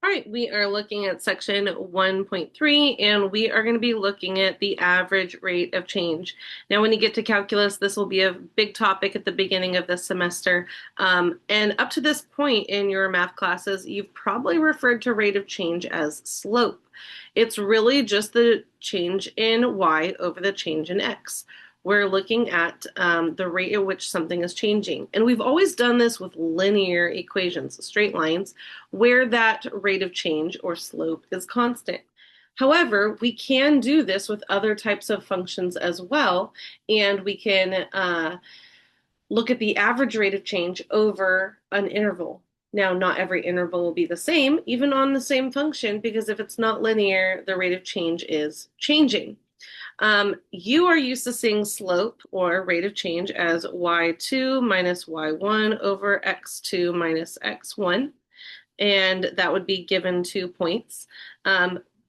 All right, we are looking at section 1.3, and we are going to be looking at the average rate of change. Now, when you get to calculus, this will be a big topic at the beginning of the semester. And up to this point in your math classes, you've probably referred to rate of change as slope. It's really just the change in y over the change in x. We're looking at the rate at which something is changing. And we've always done this with linear equations, straight lines, where that rate of change or slope is constant. However, we can do this with other types of functions as well, and we can look at the average rate of change over an interval. Now, not every interval will be the same, even on the same function, because if it's not linear, the rate of change is changing. You are used to seeing slope or rate of change as y2 minus y1 over x2 minus x1, and that would be given 2 points.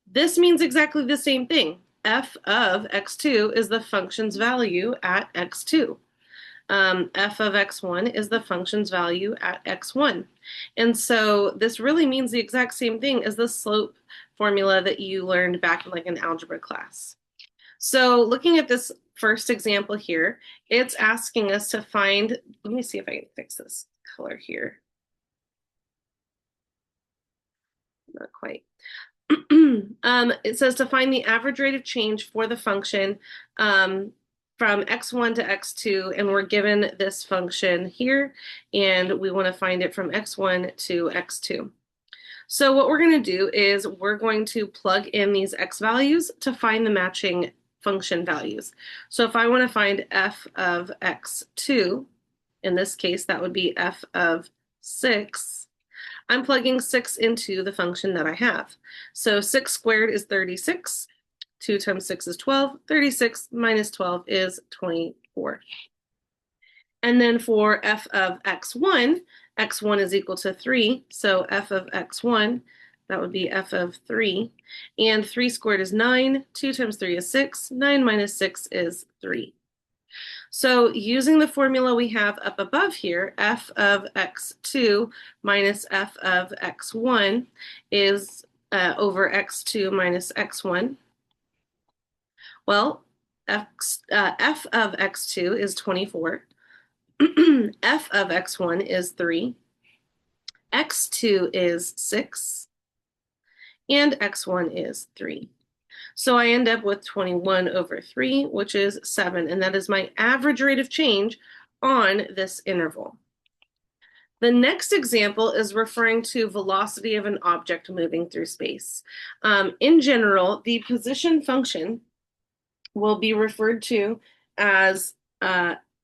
This means exactly the same thing. F of x2 is the function's value at x2. F of x1 is the function's value at x1. And so this really means the exact same thing as the slope formula that you learned back in like an algebra class. So looking at this first example here, it's asking us to find, let me see if I can fix this color here. Not quite. It says to find the average rate of change for the function from x1 to x2, and we're given this function here, and we want to find it from x1 to x2. So what we're going to do is we're going to plug in these x values to find the matching function values. So if I want to find f of x2, in this case, that would be f of 6, I'm plugging 6 into the function that I have. So 6 squared is 36. 2 times 6 is 12. 36 minus 12 is 24. And then for f of x1, x1 is equal to 3. So f of x1, that would be f of 3. And 3 squared is 9. 2 times 3 is 6. 9 minus 6 is 3. So using the formula we have up above here, f of x2 minus f of x1 is over x2 minus x1. Well, f of x2 is 24. F of x1 is 3. X2 is 6. And x1 is 3. So I end up with 21 over 3, which is 7, and that is my average rate of change on this interval. The next example is referring to velocity of an object moving through space. In general, the position function will be referred to as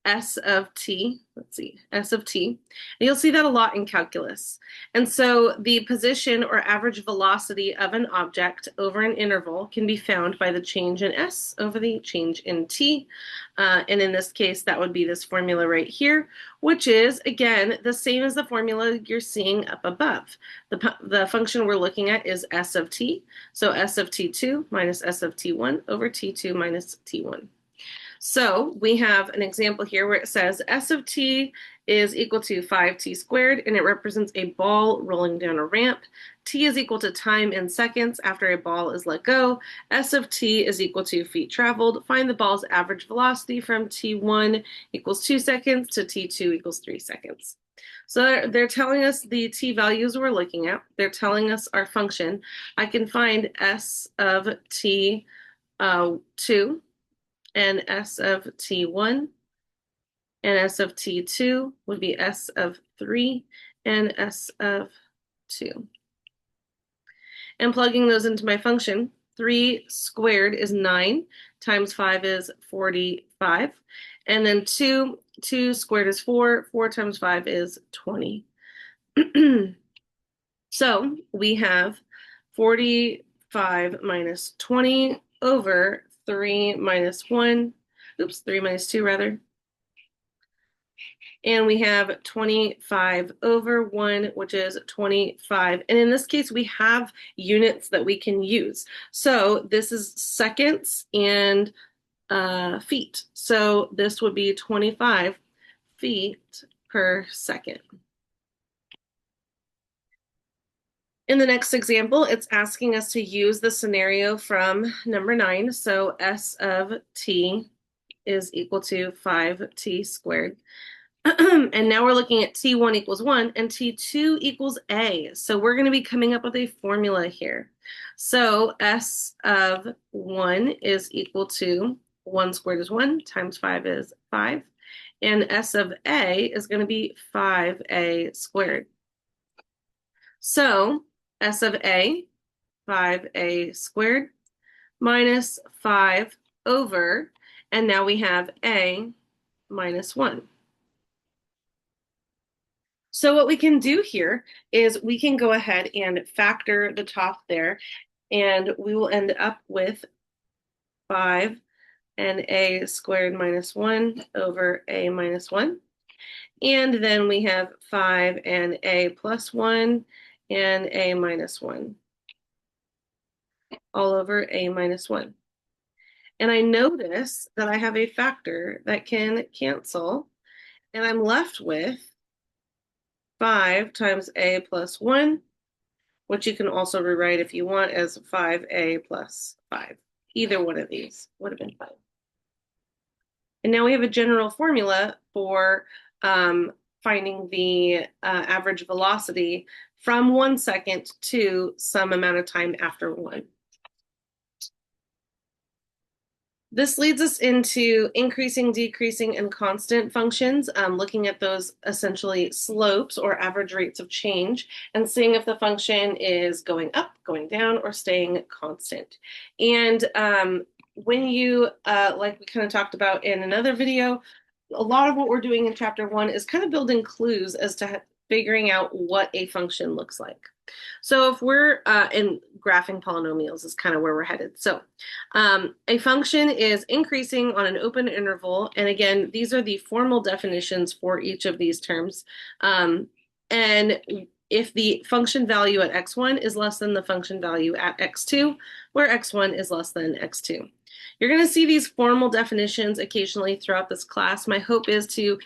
S of t. Let's see, S of t. And you'll see that a lot in calculus. And so the position or average velocity of an object over an interval can be found by the change in S over the change in t. And in this case, that would be this formula right here, which is, again, the same as the formula you're seeing up above. The function we're looking at is S of t. So S of t2 minus S of t1 over t2 minus t1. So we have an example here where it says S of t is equal to 5t squared, and it represents a ball rolling down a ramp. T is equal to time in seconds after a ball is let go. S of t is equal to feet traveled. Find the ball's average velocity from t1 equals 2 seconds to t2 equals 3 seconds. So they're telling us the t values we're looking at. They're telling us our function. I can find S of t2 and S of t1, and S of t2 would be S of 3 and S of 2. And plugging those into my function, 3 squared is 9, times 5 is 45, and then 2 squared is 4, 4 times 5 is 20. So we have 45 minus 20 over 3 minus 1, 3 minus 2 rather. And we have 25 over 1, which is 25. And in this case, we have units that we can use. So this is seconds and feet. So this would be 25 feet per second. In the next example, it's asking us to use the scenario from number 9. So S of t is equal to 5t squared. And now we're looking at t1 equals 1 and t2 equals a. So we're going to be coming up with a formula here. So S of 1 is equal to 1 squared is 1 times 5 is 5. And S of a is going to be 5a squared. So S of a, 5a squared, minus 5 over, and now we have a minus 1. So what we can do here is we can go ahead and factor the top there, and we will end up with 5 and a squared minus 1 over a minus 1. And then we have 5 and a plus 1 and a minus 1 all over a minus 1. And I notice that I have a factor that can cancel, and I'm left with 5 times a plus 1, which you can also rewrite if you want as 5a plus 5. Either one of these would have been fine. And now we have a general formula for finding the average velocity from 1 second to some amount of time after 1. This leads us into increasing, decreasing, and constant functions, looking at those essentially slopes or average rates of change and seeing if the function is going up, going down, or staying constant. And when you, like we kind of talked about in another video, a lot of what we're doing in chapter 1 is kind of building clues as to figuring out what a function looks like. So if we're in graphing polynomials is kind of where we're headed. So a function is increasing on an open interval. And again, these are the formal definitions for each of these terms. And if the function value at x1 is less than the function value at x2, where x1 is less than x2. You're going to see these formal definitions occasionally throughout this class. My hope is to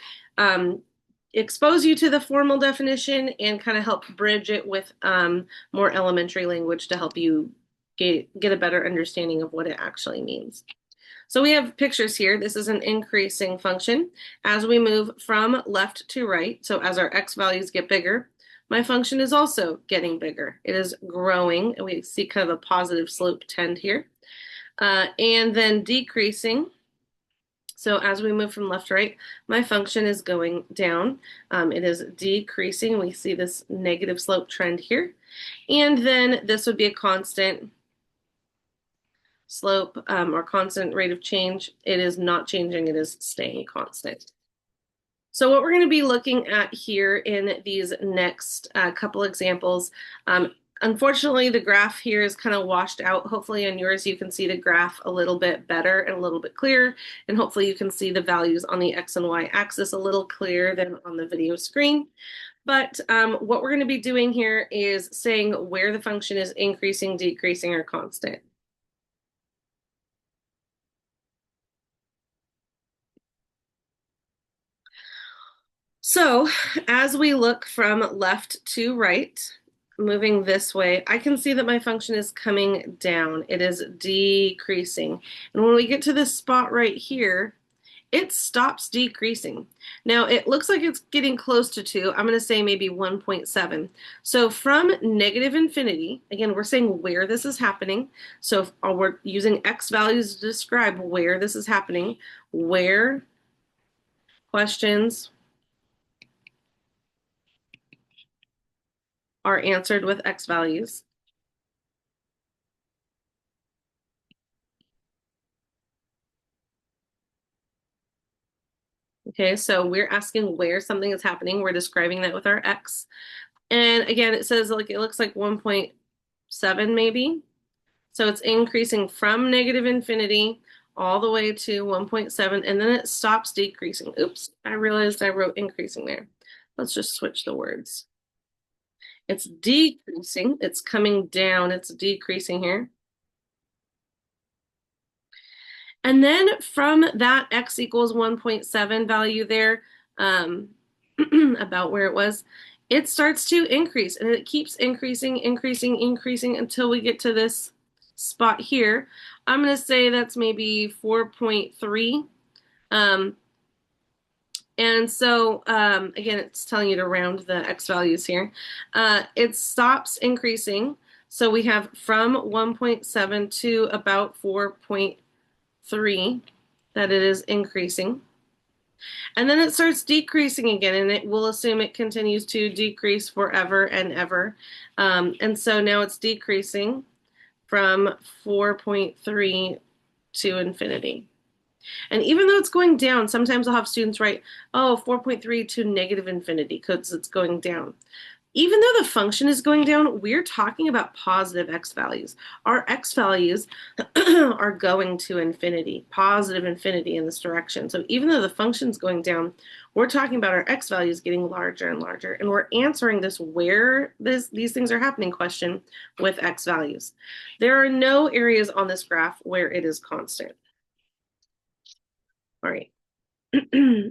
expose you to the formal definition and kind of help bridge it with more elementary language to help you get a better understanding of what it actually means. So we have pictures here. This is an increasing function. As we move from left to right, so as our x values get bigger, my function is also getting bigger. It is growing, and we see kind of a positive slope tend here. And then decreasing. So as we move from left to right, my function is going down. It is decreasing. We see this negative slope trend here. And then this would be a constant slope or constant rate of change. It is not changing. It is staying constant. So what we're going to be looking at here in these next couple examples, unfortunately, the graph here is kind of washed out. Hopefully on yours, you can see the graph a little bit better and a little bit clearer. And hopefully you can see the values on the X and Y axis a little clearer than on the video screen. But what we're going to be doing here is saying where the function is increasing, decreasing, or constant. So as we look from left to right, moving this way, I can see that my function is coming down. It is decreasing. And when we get to this spot right here, it stops decreasing. Now it looks like it's getting close to 2. I'm going to say maybe 1.7. So from negative infinity, again, we're saying where this is happening. So if we're using x values to describe where this is happening, where questions are answered with x values. Okay, so we're asking where something is happening. We're describing that with our x. And again, it says like it looks like 1.7 maybe. So it's increasing from negative infinity all the way to 1.7, and then it stops decreasing. Oops, I realized I wrote increasing there. Let's just switch the words. It's decreasing. It's coming down. It's decreasing here. And then from that x equals 1.7 value there, about where it was, it starts to increase, and it keeps increasing, increasing, increasing until we get to this spot here. I'm going to say that's maybe 4.3. And so, again, it's telling you to round the x values here. It stops increasing. So we have from 1.7 to about 4.3 that it is increasing. And then it starts decreasing again, and it will assume it continues to decrease forever and ever. And so now it's decreasing from 4.3 to infinity. And even though it's going down, sometimes I'll have students write, oh, 4.3 to negative infinity because it's going down. Even though the function is going down, we're talking about positive x values. Our x values are going to infinity, positive infinity in this direction. So even though the function's going down, we're talking about our x values getting larger and larger. And we're answering this where these things are happening question with x values. There are no areas on this graph where it is constant. All right.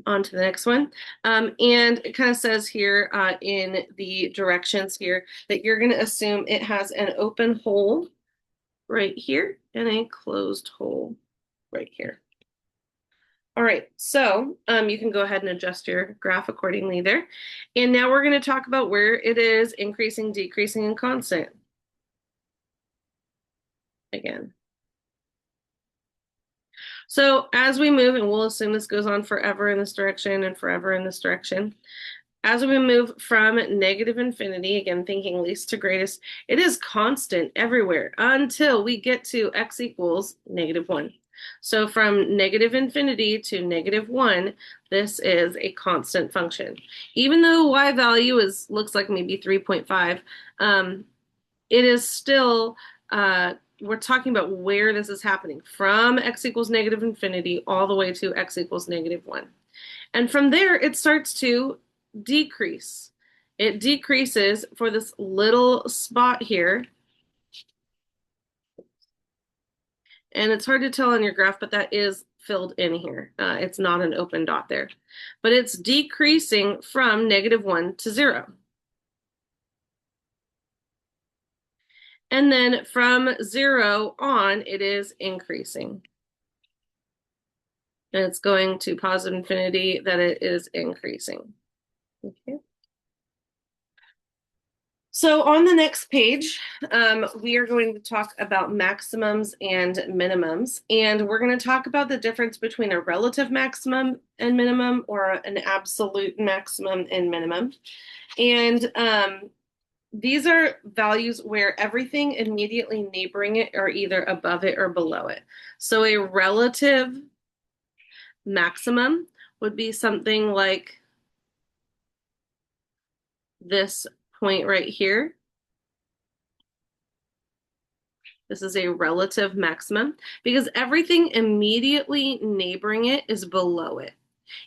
On to the next one. And it kind of says here in the directions here that you're going to assume it has an open hole right here and a closed hole right here. All right, so you can go ahead and adjust your graph accordingly there. And now we're going to talk about where it is increasing, decreasing, and constant. Again. So as we move, and we'll assume this goes on forever in this direction and forever in this direction, as we move from negative infinity, again, thinking least to greatest, it is constant everywhere until we get to x equals -1. So from negative infinity to -1, this is a constant function. Even though the y value looks like maybe 3.5, it is still, we're talking about where this is happening, from x equals negative infinity all the way to x equals -1. And from there, it starts to decrease. It decreases for this little spot here. And it's hard to tell on your graph, but that is filled in here. It's not an open dot there. But it's decreasing from -1 to 0. And then from 0 on, it is increasing. And it's going to positive infinity that it is increasing. Okay. So on the next page, we are going to talk about maximums and minimums. And we're going to talk about the difference between a relative maximum and minimum or an absolute maximum and minimum. And these are values where everything immediately neighboring it are either above it or below it. So a relative maximum would be something like this point right here. This is a relative maximum because everything immediately neighboring it is below it.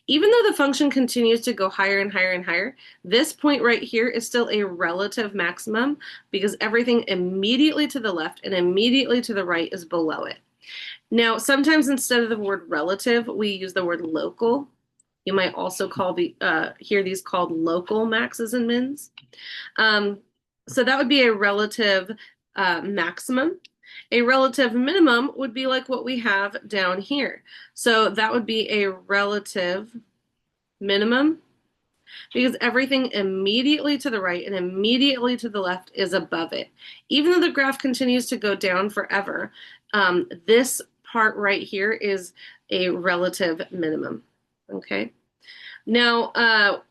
Even though the function continues to go higher and higher and higher, this point right here is still a relative maximum because everything immediately to the left and immediately to the right is below it. Now, sometimes instead of the word relative, we use the word local. You might also hear these called local maxes and mins. So that would be a relative maximum. A relative minimum would be like what we have down here. So that would be a relative minimum because everything immediately to the right and immediately to the left is above it. Even though the graph continues to go down forever, this part right here is a relative minimum. Okay. Now,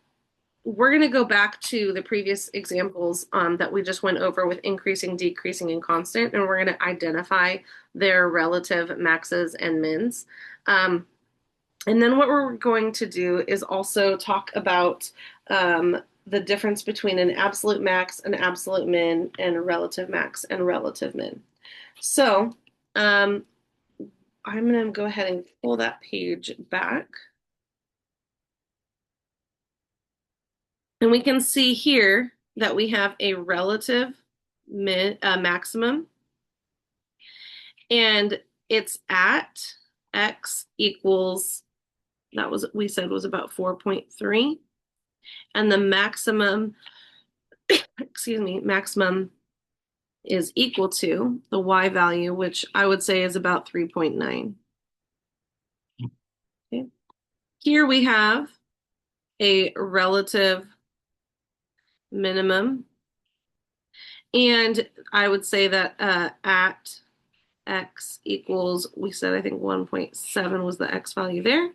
we're going to go back to the previous examples that we just went over with increasing, decreasing, and constant, and we're going to identify their relative maxes and mins. And then what we're going to do is also talk about the difference between an absolute max, an absolute min, and a relative max and relative min. So I'm going to go ahead and pull that page back. And we can see here that we have a relative maximum, and it's at x equals, that was, we said was about 4.3, and the maximum excuse me, maximum is equal to the y value, which I would say is about 3.9. Okay. Here we have a relative minimum. And I would say that at x equals, we said I think 1.7 was the x value there.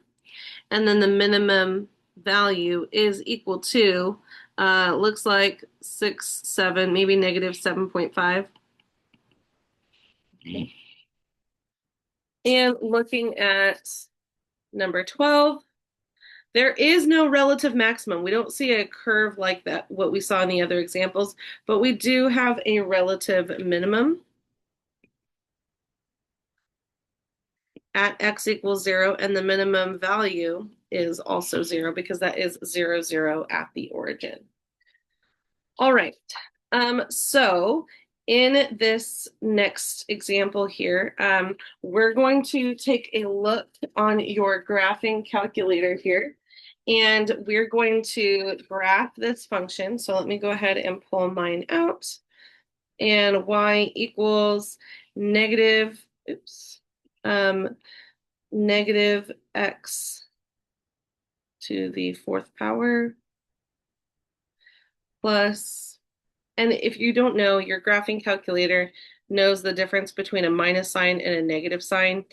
And then the minimum value is equal to, looks like 6, 7, maybe negative 7.5. And looking at number 12, there is no relative maximum. We don't see a curve like that, what we saw in the other examples, but we do have a relative minimum at x equals 0, and the minimum value is also 0 because that is 0, 0 at the origin. All right, so in this next example here, we're going to take a look on your graphing calculator here, and we're going to graph this function. So let me go ahead and pull mine out. And y equals negative, negative x to the 4th power plus, and if you don't know, your graphing calculator knows the difference between a minus sign and a negative sign.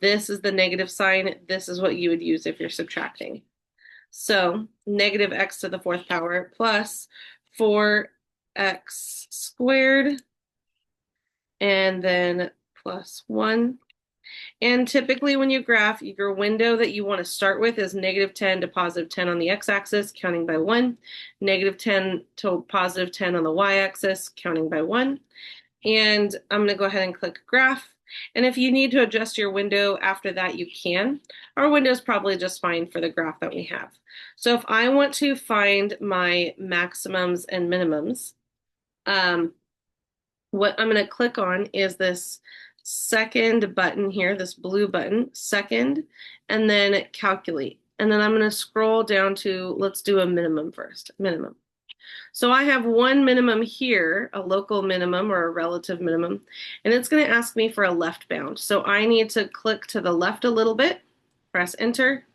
This is the negative sign. This is what you would use if you're subtracting. So negative x to the 4th power plus 4x squared, and then plus 1. And typically when you graph, your window that you want to start with is negative 10 to positive 10 on the x-axis, counting by 1, negative 10 to positive 10 on the y-axis, counting by 1. And I'm going to go ahead and click graph. And if you need to adjust your window after that, you can. Our window is probably just fine for the graph that we have. So if I want to find my maximums and minimums, what I'm going to click on is this second button here, this blue button, second, and then calculate. And then I'm going to scroll down to, let's do a minimum first, minimum. So I have one minimum here, a local minimum or a relative minimum, and it's going to ask me for a left bound. So I need to click to the left a little bit, press enter.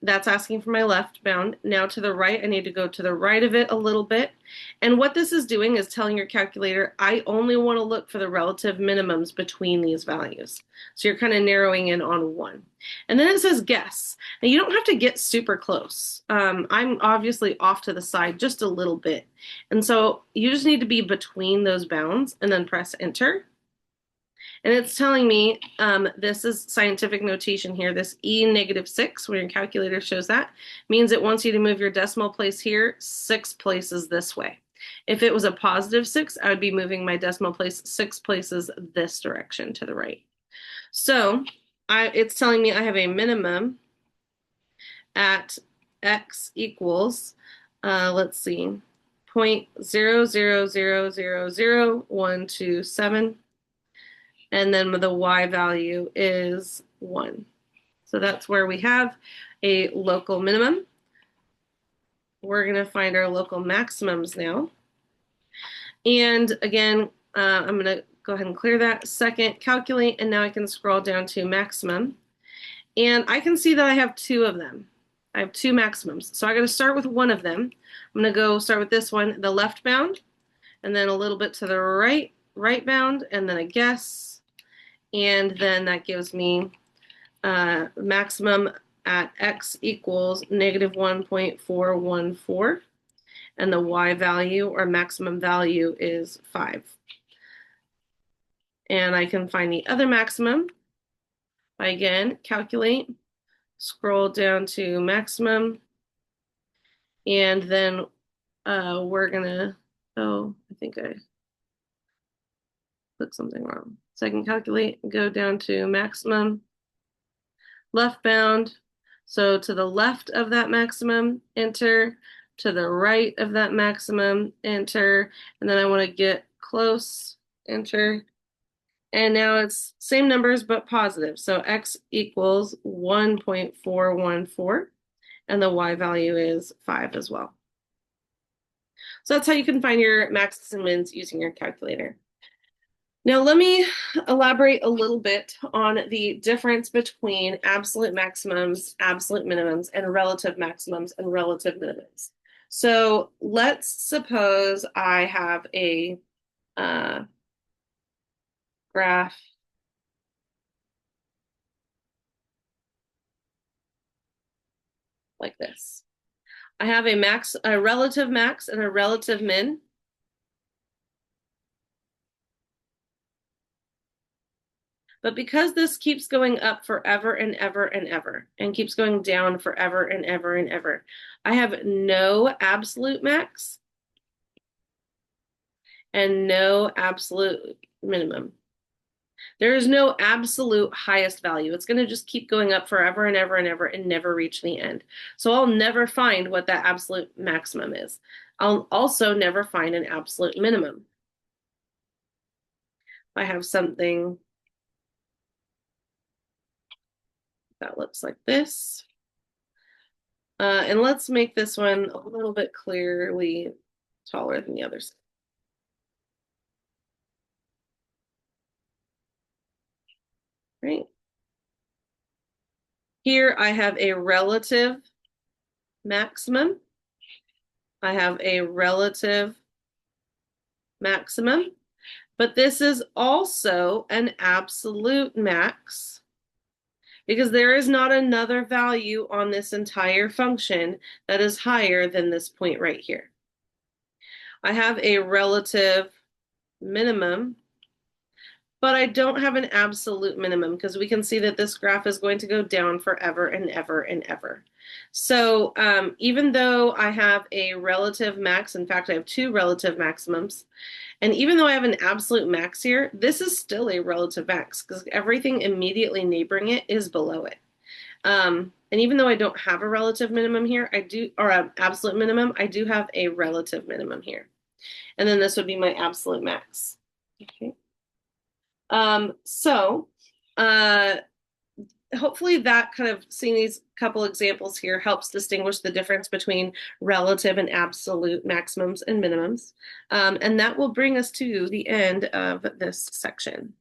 That's asking for my left bound. Now to the right, I need to go to the right of it a little bit. And what this is doing is telling your calculator, I only want to look for the relative minimums between these values. So you're kind of narrowing in on one. And then it says guess. Now you don't have to get super close. I'm obviously off to the side just a little bit. And so you just need to be between those bounds and then press enter. And it's telling me, this is scientific notation here, this E negative 6, where your calculator shows that, means it wants you to move your decimal place here 6 places this way. If it was a positive 6, I would be moving my decimal place 6 places this direction to the right. So it's telling me I have a minimum at x equals, let's see, 0.0000127. And then the y value is 1. So that's where we have a local minimum. We're going to find our local maximums now. And again, I'm going to go ahead and clear that. Second, calculate, and now I can scroll down to maximum. And I can see that I have 2 of them. I have 2 maximums. So I got to start with one of them. I'm going to go start with this one, the left bound, and then a little bit to the right bound, and then a guess. And then that gives me maximum at x equals negative 1.414. And the y value or maximum value is 5. And I can find the other maximum by, again, calculate, scroll down to maximum, and then we're going to, I think I put something wrong. So I can calculate, go down to maximum, left bound. So to the left of that maximum, enter. To the right of that maximum, enter. And then I want to get close, enter. And now it's same numbers, but positive. So x equals 1.414, and the y value is 5 as well. So that's how you can find your maxes and mins using your calculator. Now let me elaborate a little bit on the difference between absolute maximums, absolute minimums, and relative maximums and relative minimums. So let's suppose I have a graph like this. I have a relative max and a relative min. But because this keeps going up forever and ever and ever, and keeps going down forever and ever and ever, I have no absolute max and no absolute minimum. There is no absolute highest value. It's going to just keep going up forever and ever and ever and never reach the end. So I'll never find what that absolute maximum is. I'll also never find an absolute minimum. I have something that looks like this. And let's make this one a little bit clearly taller than the others. Right. Here I have a relative maximum. I have a relative maximum, but this is also an absolute max because there is not another value on this entire function that is higher than this point right here. I have a relative minimum, but I don't have an absolute minimum because we can see that this graph is going to go down forever and ever and ever. So even though I have a relative max, in fact, I have two relative maximums, and even though I have an absolute max here, this is still a relative max because everything immediately neighboring it is below it. And even though I don't have a relative minimum here, or an absolute minimum, I do have a relative minimum here. And then this would be my absolute max. Okay. So hopefully that kind of seeing these couple examples here helps distinguish the difference between relative and absolute maximums and minimums. And that will bring us to the end of this section.